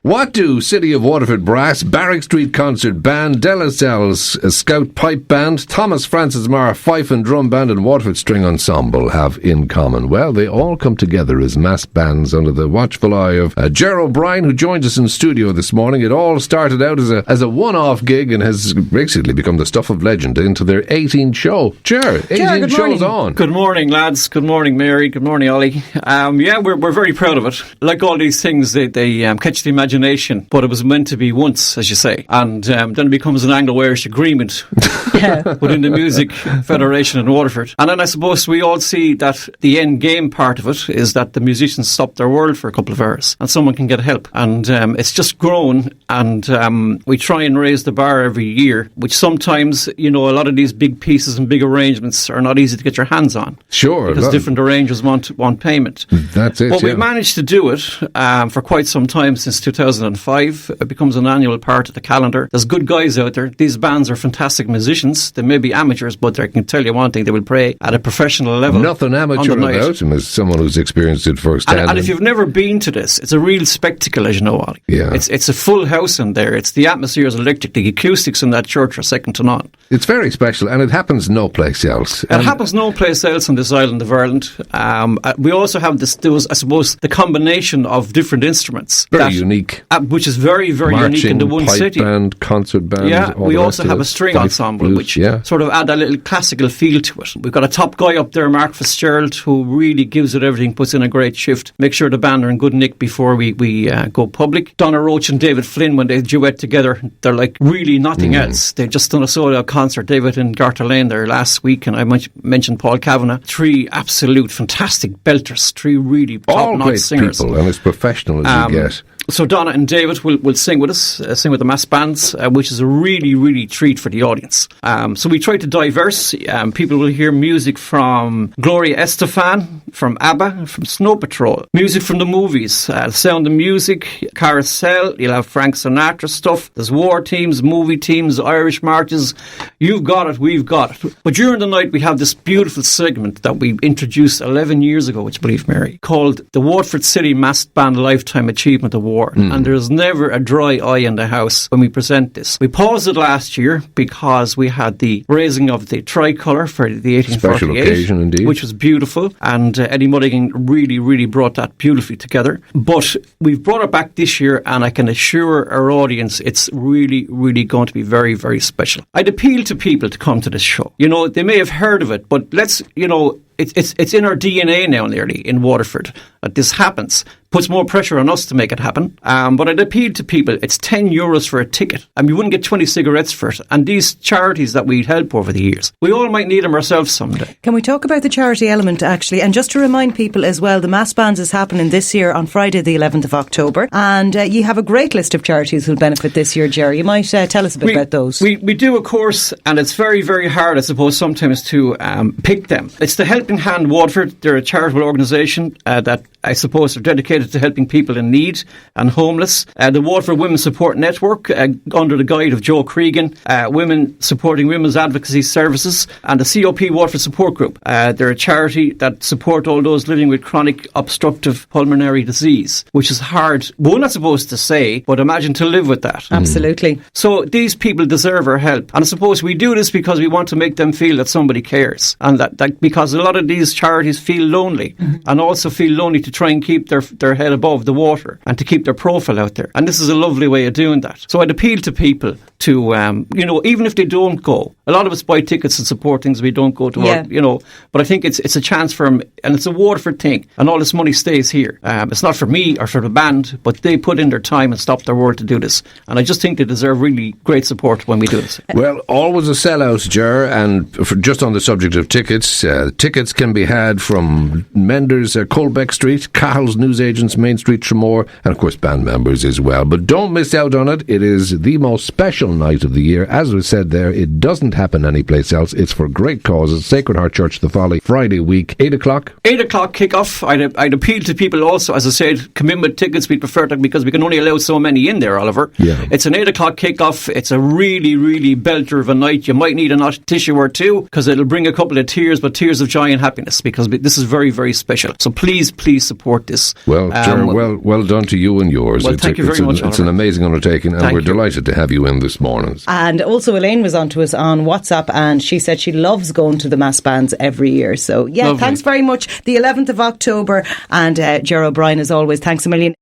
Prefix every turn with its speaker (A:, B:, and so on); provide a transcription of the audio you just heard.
A: What do City of Waterford Brass, Barrack Street Concert Band, De La Salle's Scout Pipe Band, Thomas Francis Marr Fife and Drum Band and Waterford String Ensemble have in common? Well, they all come together as mass bands under the watchful eye of Ger O'Brien, who joins us in studio this morning. It all started out as a one-off gig and has basically become the stuff of legend into their 18th show. Ger, 18 shows on.
B: Good morning, lads. Good morning, Mary. Good morning, Ollie. We're very proud of it. Like all these things, they catch the imagination, but it was meant to be once, as you say. And then it becomes an Anglo-Irish agreement within the Music Federation in Waterford. And then I suppose we all see that the end game part of it is that the musicians stop their world for a couple of hours and someone can get help. And it's just grown, and we try and raise the bar every year, which sometimes, a lot of these big pieces and big arrangements are not easy to get your hands on.
A: Sure.
B: Because different arrangers want payment.
A: That's it,
B: But we managed to do it for quite some time, since 2005. It becomes an annual part of the calendar. There's good guys out there. These bands are fantastic musicians. They may be amateurs, but I can tell you one thing, they will play at a professional level.
A: Nothing amateur about them, as someone who's experienced it firsthand.
B: And if you've never been to this, it's a real spectacle, as you know, Ollie.
A: Yeah.
B: It's a full house in there. The atmosphere is electric. The acoustics in that church are second to none.
A: It's very special, and it happens no place else.
B: It happens no place else on this island of Ireland. We also have I suppose, the combination of different instruments.
A: Very unique.
B: Which is very, very unique in the one
A: pipe
B: city.
A: Band, concert band.
B: Yeah, we also have a string ensemble, which sort of add a little classical feel to it. We've got a top guy up there, Mark Fitzgerald, who really gives it everything, puts in a great shift, make sure the band are in good nick before we go public. Donna Roach and David Flynn, when they duet together, they're like really nothing else. They've just done a solo concert, David in Garter Lane there last week, and I mentioned Paul Kavanagh. 3 absolute fantastic belters, 3 really top-notch singers.
A: All great people, and as professional as you get.
B: So Donna and David will sing with us, sing with the mass bands, which is a really, really treat for the audience. So we try to diverse. People will hear music from Gloria Estefan, from ABBA, from Snow Patrol, music from the movies, Sound of Music, Carousel. You'll have Frank Sinatra stuff. There's war teams, movie teams, Irish marches. You've got it, we've got it. But during the night we have this beautiful segment that we introduced 11 years ago, which I believe, Mary, called the Waterford City Mass Band Lifetime Achievement Award. And there's never a dry eye in the house when we present this. We paused it last year because we had the raising of the tricolour for the 1848.
A: Special occasion indeed.
B: Which was beautiful, and Eddie Mulligan really, really brought that beautifully together. But we've brought it back this year, and I can assure our audience it's really, really going to be very, very special. I'd appeal to people to come to this show. They may have heard of it, but let's, it's in our DNA now nearly in Waterford that this happens. Puts more pressure on us to make it happen. But I'd appeal to people, it's €10 for a ticket. And you wouldn't get 20 cigarettes for it. And these charities that we'd help over the years, we all might need them ourselves someday.
C: Can we talk about the charity element, actually? And just to remind people as well, the Mass Bands is happening this year on Friday the 11th of October. And you have a great list of charities who'll benefit this year, Jerry. You might tell us a bit about those.
B: We do, of course, and it's very, very hard, I suppose, sometimes to pick them. It's the Helping Hand Waterford. They're a charitable organisation that I suppose are dedicated to helping people in need and homeless. The Waterford Women's Support Network, under the guide of Joe Cregan, Women Supporting Women's Advocacy Services, and the COP Waterford Support Group. They're a charity that support all those living with chronic obstructive pulmonary disease, which is hard, one, I suppose, to say, but imagine to live with that.
C: Absolutely.
B: So these people deserve our help. And I suppose we do this because we want to make them feel that somebody cares. And that because a lot of these charities feel lonely, and also feel lonely to try and keep their head above the water and to keep their profile out there. And this is a lovely way of doing that. So I'd appeal to people to, even if they don't go, a lot of us buy tickets and support things we don't go to, but I think it's a chance for them, and it's a Waterford thing, and all this money stays here. It's not for me or for the band, but they put in their time and stopped their work to do this. And I just think they deserve really great support when we do this.
A: Well, always a sellout, Ger, and just on the subject of tickets, tickets can be had from Menders, Colbeck Street, Cahill's Newsagents, Main Street, Tramore, and of course band members as well. But don't miss out on it. It is the most special night of the year. As we said there, it doesn't happen anyplace else. It's for great causes. Sacred Heart Church, The Folly, Friday week, 8 o'clock.
B: 8 o'clock kick-off. I'd appeal to people also, as I said, commitment tickets, we prefer that because we can only allow so many in there, Oliver.
A: Yeah.
B: It's an 8 o'clock kick-off. It's a really, really belter of a night. You might need a tissue or two because it'll bring a couple of tears, but tears of joy and and happiness, because this is very, very special. So please support this.
A: Well, Ger, well done to you and yours.
B: Well, thank you very much.
A: It's an amazing undertaking, and we're delighted to have you in this morning.
C: And also Elaine was on to us on WhatsApp, and she said she loves going to the mass bands every year. So yeah, lovely. Thanks very much. The 11th of October, and Ger O'Brien, as always, thanks a million.